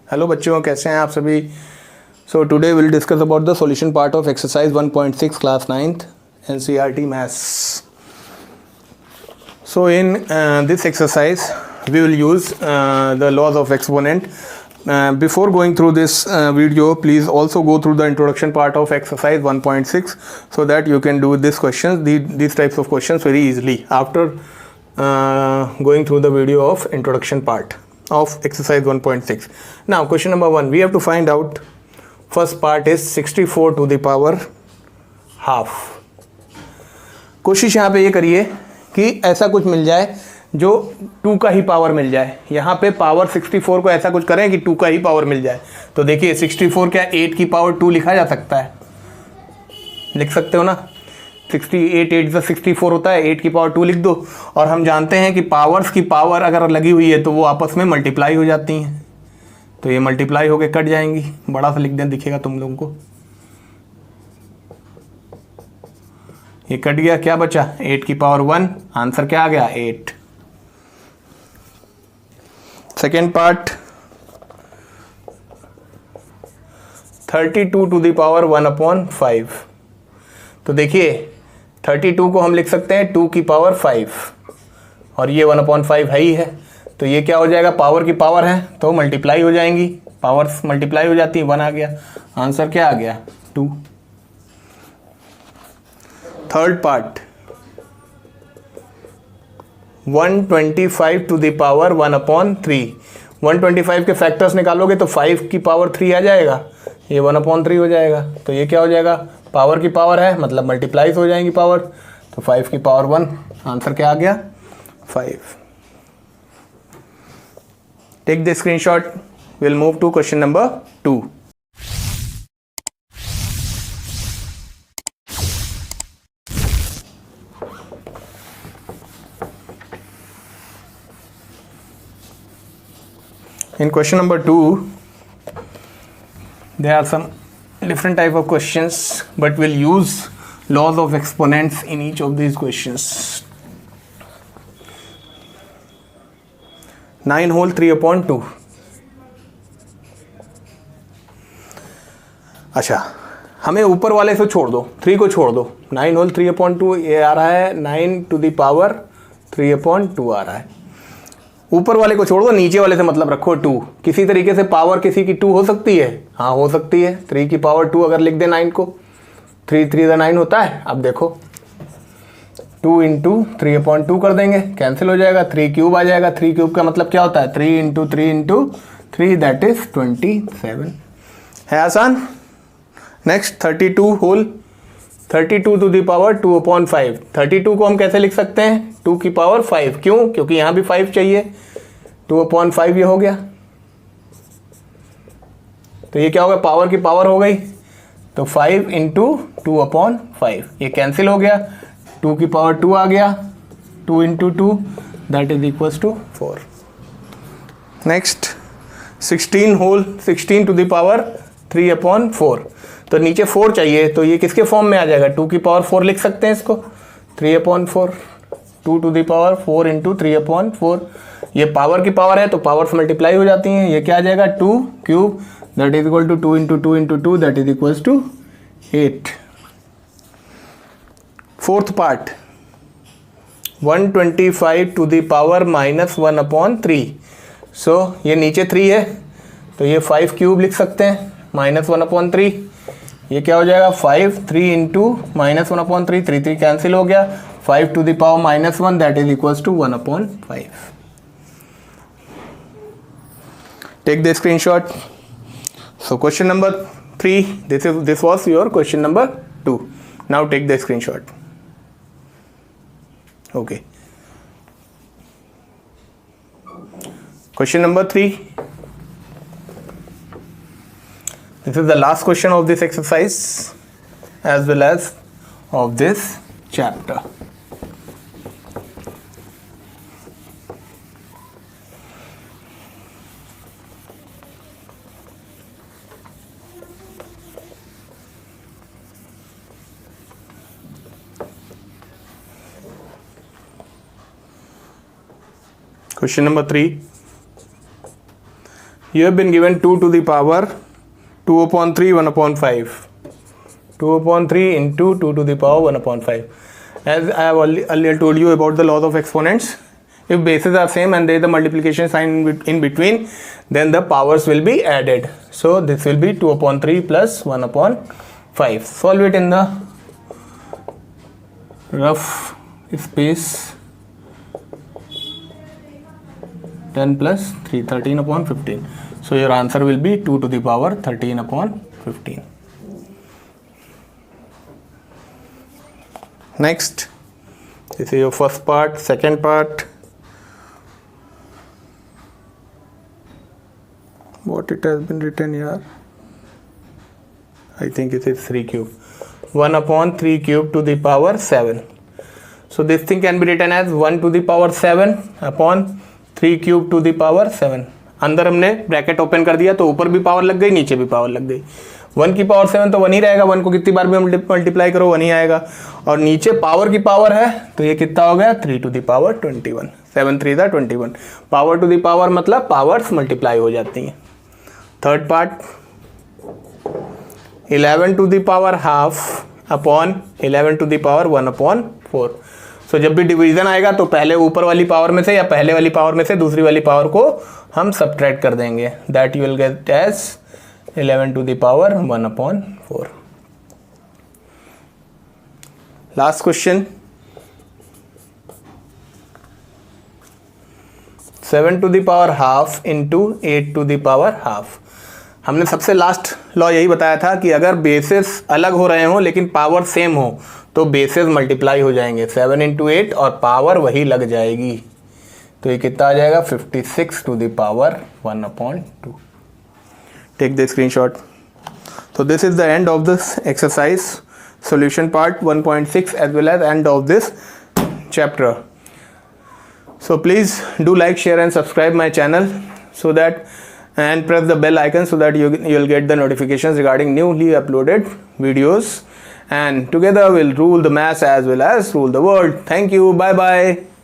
Hello बच्चों, कैसे हैं आप सभी। So today will discuss about the solution part of exercise 1.6 class 9th NCERT maths. So in this exercise we will use the laws of exponent. Before going through this video, please also go through the introduction part of exercise 1.6 so that you can do these questions, these types of questions very easily after going through the video of introduction part of exercise 1.6. Now question number 1, we have to find out, first part is 64 to the power half. कोशिश यहाँ पे ये करिए कि ऐसा कुछ मिल जाए जो 2 का ही पावर मिल जाए. यहाँ पे पावर 64 को ऐसा कुछ करें कि 2 का ही पावर मिल जाए. तो देखिए 64 क्या 8 की पावर 2 लिखा जा सकता है, लिख सकते हो ना. 68 8 से 64 होता है, 8 की पावर 2 लिख दो. और हम जानते हैं कि पावर्स की पावर अगर लगी हुई है तो वो आपस में मल्टीप्लाई हो जाती हैं, तो ये मल्टीप्लाई होके कट जाएंगी. बड़ा सा लिख दें, दिखेगा तुम लोगों को. ये कट गया, क्या बचा 8 की पावर 1. आंसर क्या आ गया 8. Second part 32 to the power 1/5. तो देखिए 32 को हम लिख सकते हैं 2 की पावर 5 और ये 1/5 है ही है. तो ये क्या हो जाएगा, पावर की पावर है तो मल्टीप्लाई हो जाएंगी, पावर्स मल्टीप्लाई हो जाती है. 1 आ गया, आंसर क्या आ गया 2. Third part 125 to the power 1/3. 125 के फैक्टर्स निकालोगे तो 5 की पावर 3 आ जाएगा, ये 1/3 हो जाएगा. तो ये क्या हो जाएगा, पावर की पावर है मतलब मल्टीप्लाइज हो जाएंगी पावर. तो 5 की पावर 1, आंसर क्या आ गया 5. Take the screenshot. Will move to question number 2. In question number 2, there are some different type of questions, but we'll use laws of exponents in each of these questions. 9 whole 3/2. अच्छा, हमें ऊपर वाले से छोड़ दो, 3 को छोड़ दो. 9 whole 3/2 ये आ रहा है 9 टू द पावर 3/2 आ रहा है. ऊपर वाले को छोड़ दो, नीचे वाले से मतलब रखो 2. किसी तरीके से पावर किसी की 2 हो सकती है, हाँ हो सकती है. 3 की पावर 2 अगर लिख दे 9 को, 3 3 9 होता है. अब देखो 2 इंटू 3/2 कर देंगे, कैंसिल हो जाएगा. 3 क्यूब आ जाएगा. 3 क्यूब का मतलब क्या होता है 3 इंटू 3 इंटू 3, दैट इज 27. है आसान. Next 32 whole 32 to the power 2/5. 32 को हम कैसे लिख सकते हैं 2 की पावर 5. क्यों, क्योंकि यहाँ भी 5 चाहिए. 2/5 ये हो गया. तो ये क्या होगा, पावर की पावर हो गई. तो 5 इंटू 2/5 ये कैंसिल हो गया. 2 की पावर 2 आ गया. 2 into 2 that is equals to 4. Next 16 whole 16 to the power 3/4. तो नीचे 4 चाहिए, तो ये किसके फॉर्म में आ जाएगा 2 की पावर 4 लिख सकते हैं इसको. 3/4 2 टू द पावर 4 इंटू 3/4. ये पावर की पावर है तो पावर्स मल्टीप्लाई हो जाती हैं. ये क्या आ जाएगा 2 cube that is equal to 2 into 2 into 2 that is equals to 8. Fourth part 125 to the power -1/3. So ये नीचे 3 है तो ये 5 क्यूब लिख सकते हैं -1/3. ये क्या हो जाएगा 5 3 इंटू -1/3. 3 3 कैंसिल हो गया. 5 to the power -1 that is equals to 1/5. Take the screenshot. So question number 3, this was your question number 2. Now take the screenshot. Okay. Question number 3. This is the last question of this exercise as well as of this chapter. Question number 3. you have been given 2 to the power 2 upon 3 1 upon 5. 2 upon 3 into 2 to the power 1 upon 5. As I have earlier told you about the laws of exponents, if bases are same and there is a multiplication sign in between, then the powers will be added. So this will be 2 upon 3 plus 1 upon 5. Solve it in the rough space. 10 plus 3, 13 upon 15. So your answer will be 2 to the power 13 upon 15. Next, this is your first part. Second part, what it has been written here, I think it is 3 cube. 1 upon 3 cube to the power 7. So this thing can be written as 1 to the power 7 upon 3 cube to the power 7. अंदर हमने bracket open कर दिया तो ऊपर भी power लग गई, नीचे भी पावर लग गई. 1 की पावर 7 तो 1 ही रहेगा, 1 को कितनी बार भी मल्टीप्लाई करो 1 ही आएगा. और नीचे पावर की पावर है तो ये कितना हो गया 3 टू द पावर 21. 7 3 था 21. पावर टू द पावर मतलब पावर्स मल्टीप्लाई हो जाती हैं. Third part, 11 to the power half upon 11 to the power 1 upon 4. So जब भी डिवीजन आएगा तो पहले ऊपर वाली पावर में से या पहले वाली पावर में से दूसरी वाली पावर को हम सब्ट्रैक्ट कर देंगे. That you will get as 11 to the power 1 upon 4. Last question, 7 to the power half into 8 to the power half. हमने सबसे लास्ट लॉ यही बताया था कि अगर बेसिस अलग हो रहे हों लेकिन पावर सेम हो तो बेसिस मल्टीप्लाई हो जाएंगे. 7 इंटू 8 और पावर वही लग जाएगी. तो ये कितना आ जाएगा 56 to the power 1 upon 2. Take the screenshot. So this is the end of this exercise solution part 1.6 as well as end of this chapter. So please do like, share and subscribe my channel so that, and press the bell icon so that you'll get the notifications regarding newly uploaded videos, and together we'll rule the maths as well as rule the world. Thank you. Bye bye.